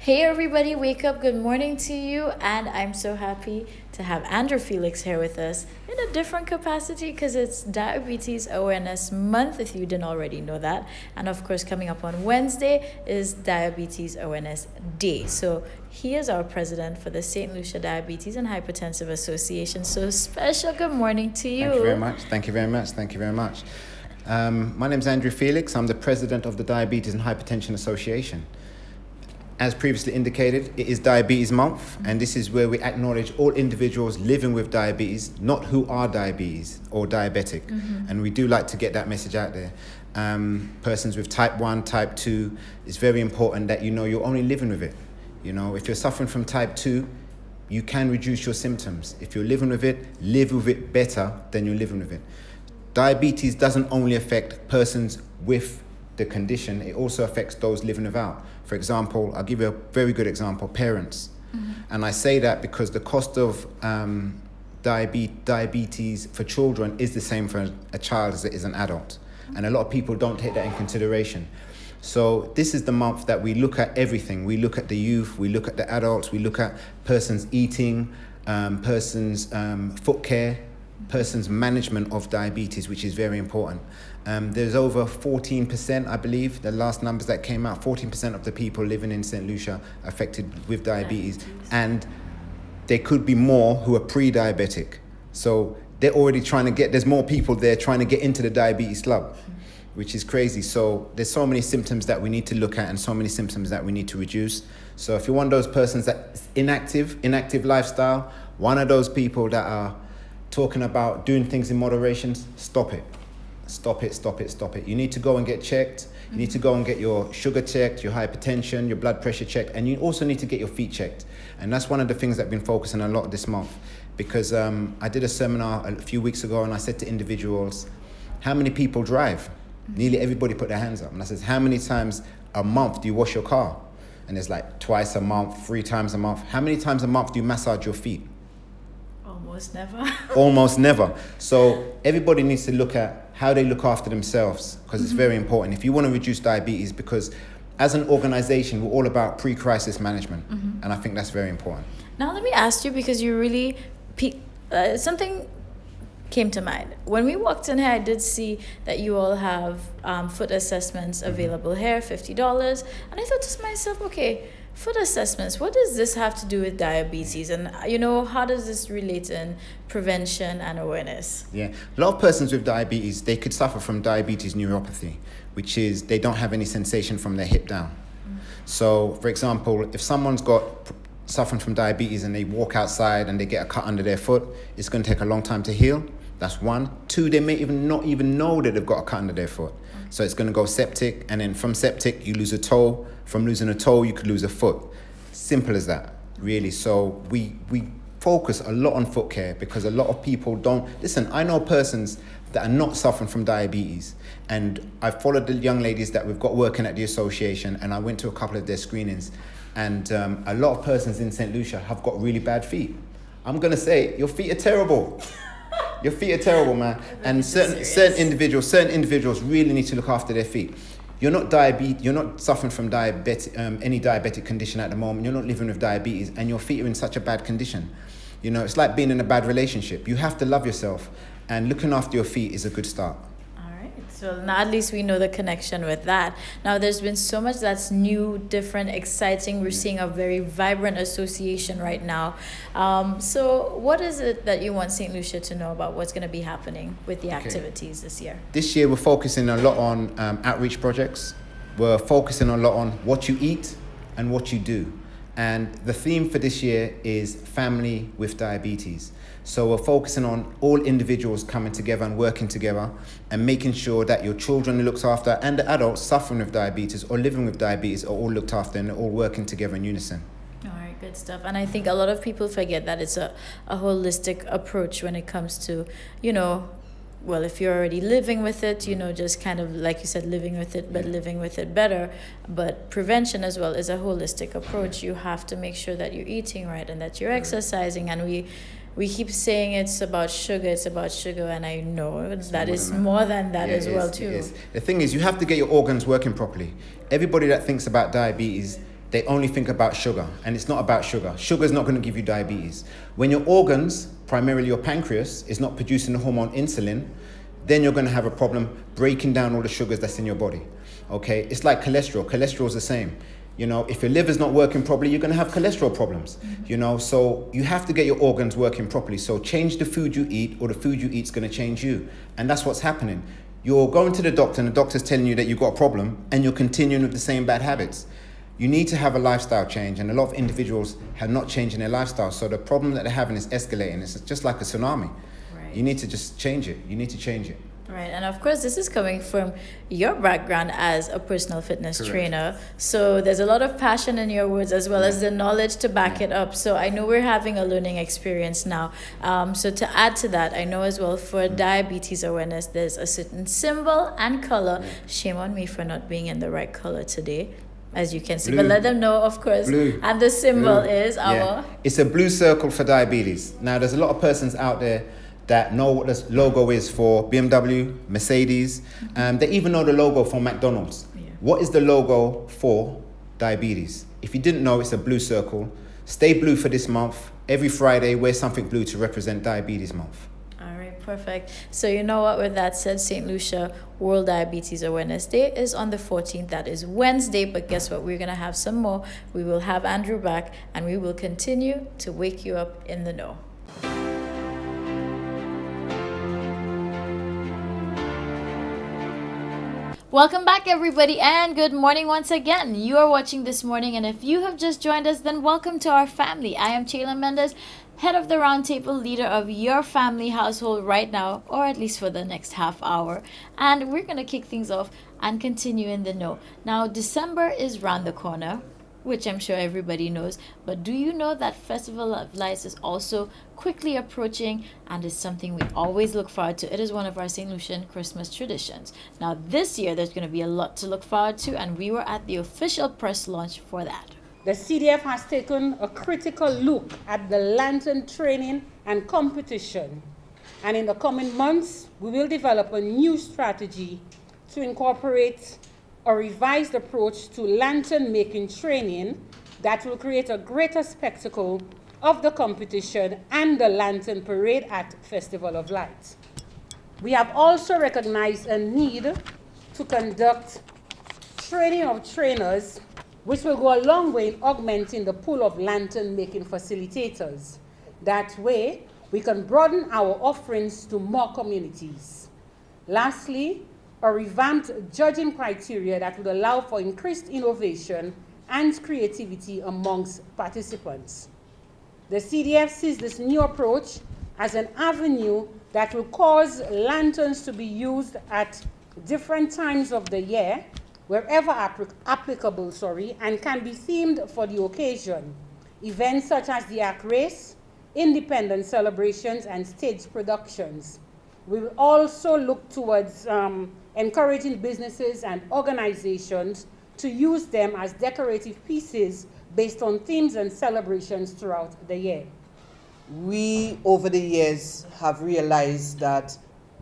Hey everybody, wake up, good morning to you. And I'm so happy to have Andrew Felix here with us in a different capacity because it's Diabetes Awareness Month, if you didn't already know that. And of course, coming up on Wednesday is Diabetes Awareness Day. So he is our president for the St. Lucia Diabetes and Hypertensive Association. So special good morning to you. Thank you very much. Thank you very much. Thank you very much. My name is Andrew Felix. I'm the president of the Diabetes and Hypertension Association. As previously indicated, it is Diabetes Month, and this is where we acknowledge all individuals living with diabetes, not who are diabetes or diabetic. And we do like to get that message out there. Persons with type 1, type 2, it's very important that you know you're only living with it. You know, if you're suffering from type 2, you can reduce your symptoms. If you're living with it, live with it better than you're living with it. Diabetes doesn't only affect persons with the condition, it also affects those living without. For example, I'll give you a very good example, parents. And I say that because the cost of diabetes for children is the same for a child as it is an adult. And a lot of people don't take that in consideration. So this is the month that we look at everything. We look at the youth, we look at the adults, we look at persons eating, persons foot care, person's management of diabetes, which is very important. There's over 14%, I believe, the last numbers that came out, 14% of the people living in St. Lucia affected with diabetes. And there could be more who are pre-diabetic. So they're already trying to there's more people there trying to get into the diabetes club, which is crazy. So there's so many symptoms that we need to look at and so many symptoms that we need to reduce. So if you're one of those persons that's inactive lifestyle, one of those people that are talking about doing things in moderation, stop it. Stop it. You need to go and get checked. You need to go and get your sugar checked, your hypertension, your blood pressure checked, and you also need to get your feet checked. And that's one of the things that I've been focusing a lot this month, because I did a seminar a few weeks ago and I said to individuals, how many people drive? Nearly everybody put their hands up. And I said, how many times a month do you wash your car? And it's like twice a month, 3 times a month. How many times a month do you massage your feet? Almost never. Almost never. So everybody needs to look at how they look after themselves, because it's very important. If you want to reduce diabetes, because as an organization, we're all about pre-crisis management. And I think that's very important. Now let me ask you, because you really, something came to mind. When we walked in here, I did see that you all have foot assessments available here, $50. And I thought to myself, okay, foot assessments, what does this have to do with diabetes? And, you know, how does this relate in prevention and awareness? Yeah, a lot of persons with diabetes, they could suffer from diabetes neuropathy, which is they don't have any sensation from their hip down. So, for example, if someone's suffering from diabetes and they walk outside and they get a cut under their foot, it's going to take a long time to heal. That's 1. 2, they may not even know that they've got a cut under their foot. So it's going to go septic, and then from septic, you lose a toe. From losing a toe, you could lose a foot. Simple as that, really. So we focus a lot on foot care because a lot of people don't. Listen, I know persons that are not suffering from diabetes, and I followed the young ladies that we've got working at the association, and I went to a couple of their screenings, and a lot of persons in St. Lucia have got really bad feet. I'm going to say, your feet are terrible. Your feet are terrible, man. And certain individuals really need to look after their feet. You're not suffering from any diabetic condition at the moment. You're not living with diabetes, and your feet are in such a bad condition. You know, it's like being in a bad relationship. You have to love yourself, and looking after your feet is a good start. So now at least we know the connection with that. Now there's been so much that's new, different, exciting. We're seeing a very vibrant association right now. So what is it that you want St. Lucia to know about what's going to be happening with the activities this year? This year we're focusing a lot on outreach projects. We're focusing a lot on what you eat and what you do. And the theme for this year is family with diabetes. So we're focusing on all individuals coming together and working together and making sure that your children are looked after and the adults suffering with diabetes or living with diabetes are all looked after and all working together in unison. All right, good stuff. And I think a lot of people forget that it's a holistic approach when it comes to, you know, well, if you're already living with it, you know, just kind of like you said, living with it, but living with it better. But prevention as well is a holistic approach. You have to make sure that you're eating right and that you're exercising. And we keep saying it's about sugar, and I know that is more than that as well too. The thing is, you have to get your organs working properly. Everybody that thinks about diabetes they only think about sugar, and it's not about sugar. Sugar is not going to give you diabetes. When your organs, primarily your pancreas, is not producing the hormone insulin, then you're going to have a problem breaking down all the sugars that's in your body. Okay, it's like cholesterol. Cholesterol is the same. You know, if your liver's not working properly, you're going to have cholesterol problems. You know, so you have to get your organs working properly. So change the food you eat, or the food you eat is going to change you. And that's what's happening. You're going to the doctor, and the doctor's telling you that you've got a problem, and you're continuing with the same bad habits. You need to have a lifestyle change, and a lot of individuals have not changed in their lifestyle. So the problem that they're having is escalating. It's just like a tsunami. Right. You need to just change it. You need to change it. Right, and of course, this is coming from your background as a personal fitness Correct. trainer. So there's a lot of passion in your words, as well as the knowledge to back it up. So I know we're having a learning experience now. So to add to that, I know as well for diabetes awareness, there's a certain symbol and color. Shame on me for not being in the right color today, as you can see. Blue. But let them know, of course. Blue. And the symbol Blue. is our... Yeah. It's a blue circle for diabetes. Now, there's a lot of persons out there that know what the logo is for BMW, Mercedes. They even know the logo for McDonald's. Yeah. What is the logo for diabetes? If you didn't know, it's a blue circle. Stay blue for this month. Every Friday, wear something blue to represent Diabetes Month. All right, perfect. So you know what, with that said, St. Lucia World Diabetes Awareness Day is on the 14th. That is Wednesday. But guess what? We're going to have some more. We will have Andrew back, and we will continue to wake you up in the know. Welcome back, everybody, and good morning once again. You are watching This Morning, and if you have just joined us, then welcome to our family. I am Chayla Mendez, head of the roundtable, leader of your family household right now, or at least for the next half hour. And we're going to kick things off and continue in the know. Now, December is round the corner, which I'm sure everybody knows. But do you know that Festival of Lights is also quickly approaching and is something we always look forward to? It is one of our St. Lucian Christmas traditions. Now, this year, there's going to be a lot to look forward to, and we were at the official press launch for that. The CDF has taken a critical look at the lantern training and competition. And in the coming months, we will develop a new strategy to incorporate a revised approach to lantern making training that will create a greater spectacle of the competition and the lantern parade at Festival of Lights. We have also recognized a need to conduct training of trainers, which will go a long way in augmenting the pool of lantern making facilitators. That way, we can broaden our offerings to more communities. Lastly, a revamped judging criteria that would allow for increased innovation and creativity amongst participants. The CDF sees this new approach as an avenue that will cause lanterns to be used at different times of the year, wherever applicable, and can be themed for the occasion. Events such as the Ark Race, independent celebrations, and stage productions. We will also look towards encouraging businesses and organizations to use them as decorative pieces based on themes and celebrations throughout the year. We, over the years, have realized that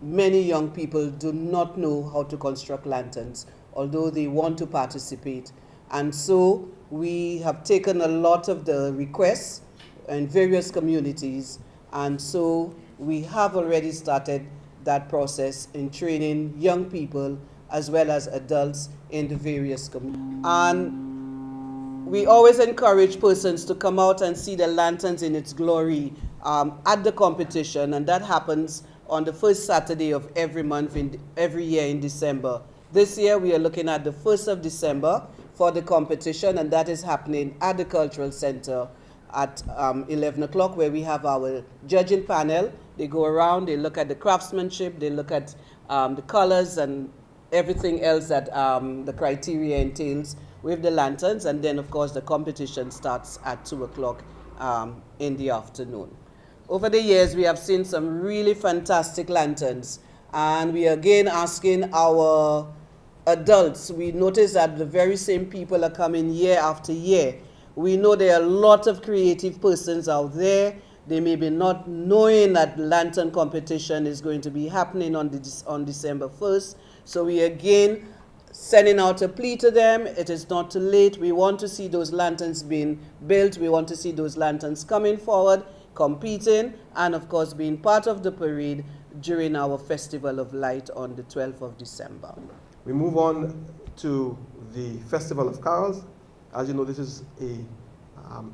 many young people do not know how to construct lanterns, although they want to participate. And so we have taken a lot of the requests in various communities, and so we have already started that process in training young people as well as adults in the various communities. And we always encourage persons to come out and see the lanterns in its glory at the competition, and that happens on the first Saturday of every month, every year in December. This year we are looking at the 1st of December for the competition, and that is happening at the Cultural Center at 11 o'clock, where we have our judging panel. They go around, they look at the craftsmanship, they look at the colors and everything else that the criteria entails with the lanterns. And then, of course, the competition starts at 2 o'clock in the afternoon. Over the years, we have seen some really fantastic lanterns. And we are again asking our adults. We notice that the very same people are coming year after year. We know there are a lot of creative persons out there. They may be not knowing that lantern competition is going to be happening on December 1st. So we again sending out a plea to them. It is not too late. We want to see those lanterns being built. We want to see those lanterns coming forward, competing, and of course being part of the parade during our Festival of Light on the 12th of December. We move on to the Festival of Carols. As you know, this is a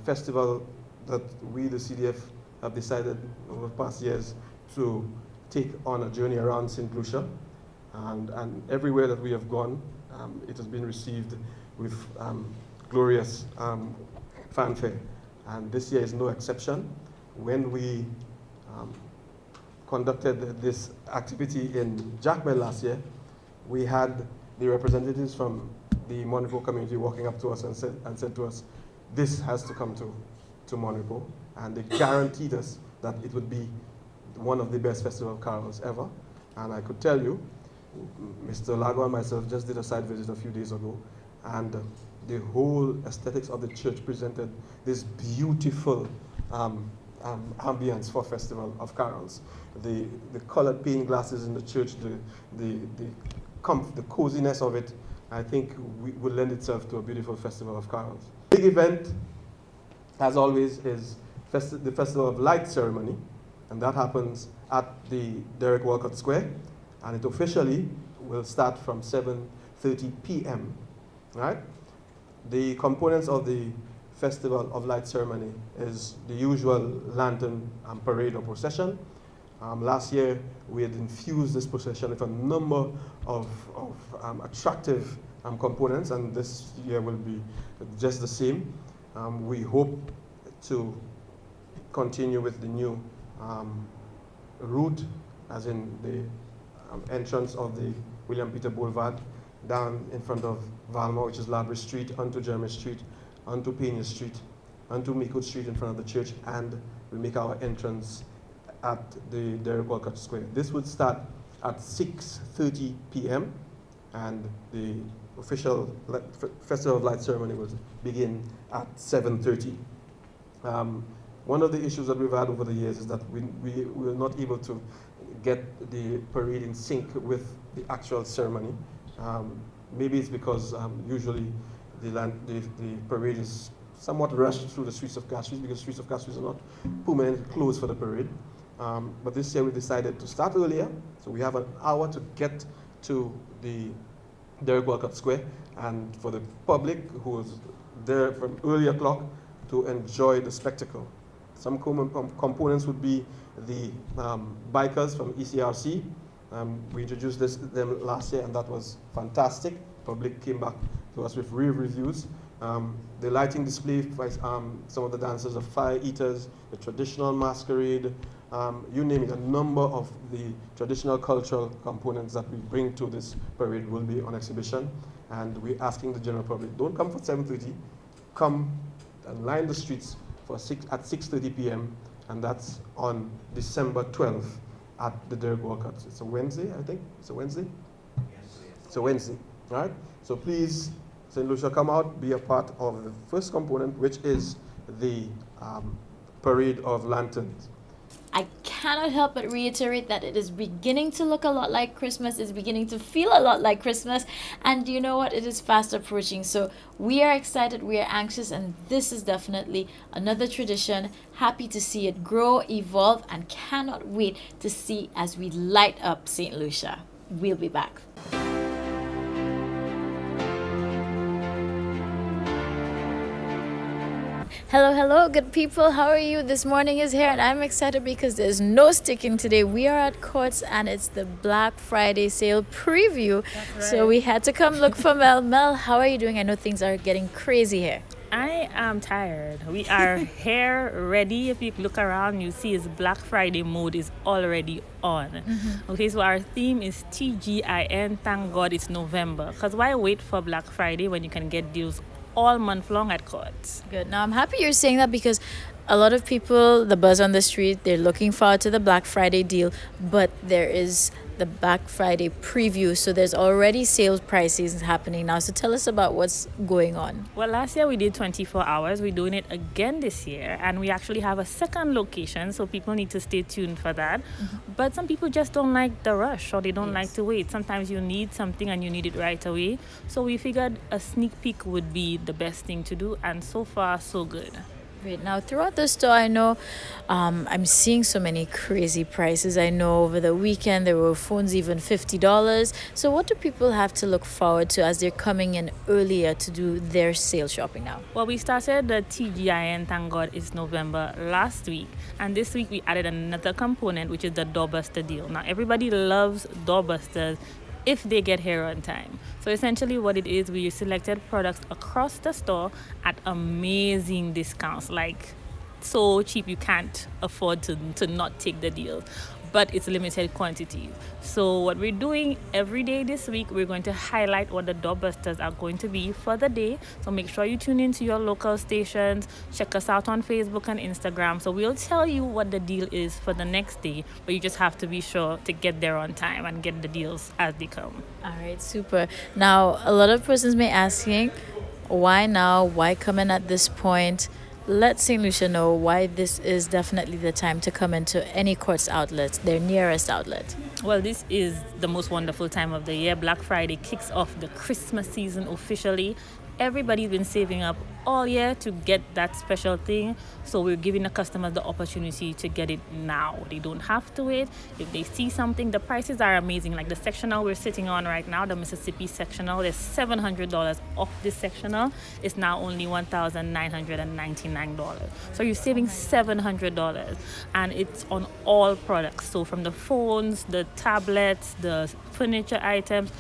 festival that we, the CDF, have decided over the past years to take on a journey around St. Lucia. And everywhere that we have gone, it has been received with glorious fanfare. And this year is no exception. When we conducted this activity in Jackman last year, we had the representatives from the Monaco community walking up to us and said to us, this has to come to Monaco. And they guaranteed us that it would be one of the best Festival of Carols ever. And I could tell you, Mr. Lago and myself just did a site visit a few days ago, and the whole aesthetics of the church presented this beautiful ambience for Festival of Carols. The colored pane glasses in the church, the coziness of it, I think will lend itself to a beautiful Festival of Carols. Big event, as always, is the Festival of Light ceremony, and that happens at the Derek Walcott Square, and it officially will start from 7:30 p.m. Right? The components of the Festival of Light ceremony is the usual lantern parade or procession. Last year, we had infused this procession with a number of attractive components, and this year will be just the same. We hope to continue with the new route, as in the entrance of the William Peter Boulevard, down in front of Valmore, which is Labrie Street, onto Jeremy Street, onto Pena Street, onto Meekwood Street in front of the church, and we make our entrance at the Derek Walcott Square. This would start at 6:30 p.m. and the official Festival of Light ceremony will begin at 7:30. One of the issues that we've had over the years is that we were not able to get the parade in sync with the actual ceremony. Maybe it's because usually the parade is somewhat rushed through the streets of Castries, because streets of Castries are not permanently closed for the parade. But this year we decided to start earlier, so we have an hour to get to the Derek Walcott Square, and for the public who is there from early o'clock to enjoy the spectacle. Some components would be the bikers from ECRC. We introduced them last year, and that was fantastic. Public came back to us with rave reviews. The lighting display by some of the dancers, the fire eaters, the traditional masquerade, you name it, a number of the traditional cultural components that we bring to this parade will be on exhibition. And we're asking the general public, don't come for 7:30, come and line the streets at 6:30 p.m. and that's on December 12th at the Derek Walcott. It's a Wednesday, I think. It's a Wednesday? Yes. It's a Wednesday, right? So please, St. Lucia, come out, be a part of the first component, which is the Parade of Lanterns. I cannot help but reiterate that it is beginning to look a lot like Christmas. It's beginning to feel a lot like Christmas. And you know what? It is fast approaching. So we are excited, we are anxious, and this is definitely another tradition. Happy to see it grow, evolve, and cannot wait to see as we light up St. Lucia. We'll be back. Hello, good people. How are you? This morning is here and I'm excited because there's no sticking today. We are at Quartz and it's the Black Friday sale preview. That's right. So we had to come look for Mel. Mel, how are you doing? I know things are getting crazy here. I am tired. We are here ready. If you look around, you see Black Friday mode is already on. Mm-hmm. Okay, so our theme is TGIN. Thank God it's November. Because why wait for Black Friday when you can get deals all month long at Quartz? Good. Now I'm happy you're saying that because a lot of people, the buzz on the street, they're looking forward to the Black Friday deal, but there is the Black Friday preview. So there's already sales prices happening now. So tell us about what's going on. Well, last year we did 24 hours. We're doing it again this year, and we actually have a second location, so people need to stay tuned for that. But some people just don't like the rush, or they don't like to wait. Sometimes you need something and you need it right away. So we figured a sneak peek would be the best thing to do, and so far so good. Great. Now, throughout the store, I know I'm seeing so many crazy prices. I know over the weekend there were phones even $50. So what do people have to look forward to as they're coming in earlier to do their sale shopping now? Well, we started the TGIN, thank God it's November, last week. And this week we added another component, which is the doorbuster deal. Now, everybody loves doorbusters if they get here on time. So essentially what it is, we selected products across the store at amazing discounts, like so cheap you can't afford to not take the deal. But it's limited quantities. So what we're doing every day this week, we're going to highlight what the doorbusters are going to be for the day. So make sure you tune into your local stations, check us out on Facebook and Instagram. So we'll tell you what the deal is for the next day, but you just have to be sure to get there on time and get the deals as they come. All right, super. Now, a lot of persons may asking, why now? Why come in at this point? Let St. Lucia know why this is definitely the time to come into any Quartz outlet, their nearest outlet. Well, this is the most wonderful time of the year. Black Friday kicks off the Christmas season officially. Everybody's been saving up all year to get that special thing, so we're giving the customers the opportunity to get it now. They don't have to wait. If they see something, the prices are amazing. Like the sectional we're sitting on right now, the Mississippi sectional, there's $700 off this sectional. It's now only $1,999. So you're saving $700, and it's on all products. So from the phones, the tablets, the furniture items,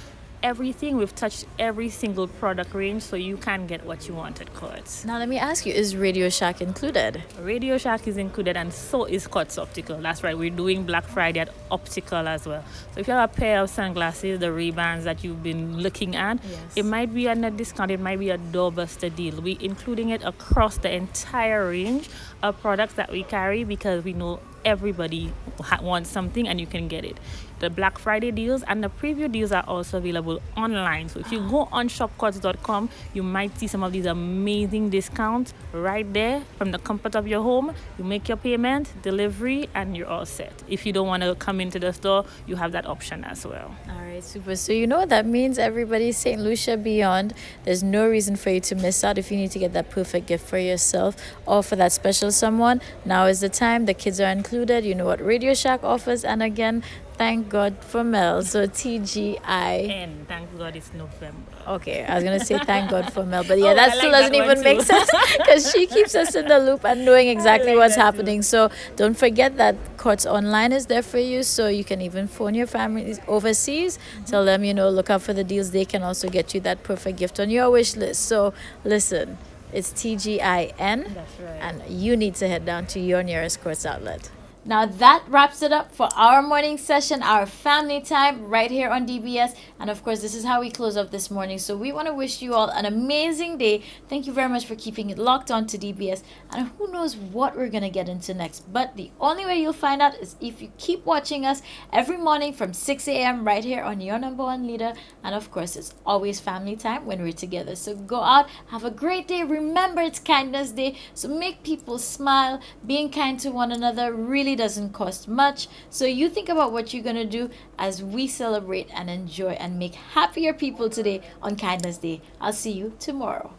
everything. We've touched every single product range, so you can get what you want at Quartz. Now let me ask you, is Radio Shack included? Radio Shack is included, and so is Quartz Optical. That's right, we're doing Black Friday at Optical as well. So if you have a pair of sunglasses, the Ray-Bans that you've been looking at, it might be at a discount, it might be a doorbuster deal. We're including it across the entire range of products that we carry, because we know everybody wants something and you can get it. The Black Friday deals and the preview deals are also available online. So if you go on shopquartz.com, you might see some of these amazing discounts right there from the comfort of your home. You make your payment, delivery, and you're all set. If you don't want to come into the store, you have that option as well. All right, super. So you know what that means, everybody. St. Lucia beyond. There's no reason for you to miss out if you need to get that perfect gift for yourself or for that special someone. Now is the time. The kids are included. You know what Radio Shack offers. And again, thank God for Mel. So TGI. And thank God it's November. Okay, I was going to say thank God for Mel. But yeah, Oh, that I still like doesn't that even one make too. sense because she keeps us in the loop and knowing exactly what's happening. So don't forget that Quartz Online is there for you. So you can even phone your family overseas. Tell them, look out for the deals. They can also get you that perfect gift on your wish list. So listen, it's TGIN. That's right. And you need to head down to your nearest Quartz outlet. Now that wraps it up for our morning session, our family time right here on DBS. And of course, this is how we close up this morning. So we want to wish you all an amazing day. Thank you very much for keeping it locked on to DBS. And who knows what we're going to get into next. But the only way you'll find out is if you keep watching us every morning from 6 a.m. right here on your number one leader. And of course, it's always family time when we're together. So go out, have a great day. Remember, it's Kindness Day. So make people smile. Being kind to one another really doesn't cost much. So you think about what you're going to do as we celebrate and enjoy and make happier people today on Kindness Day. I'll see you tomorrow.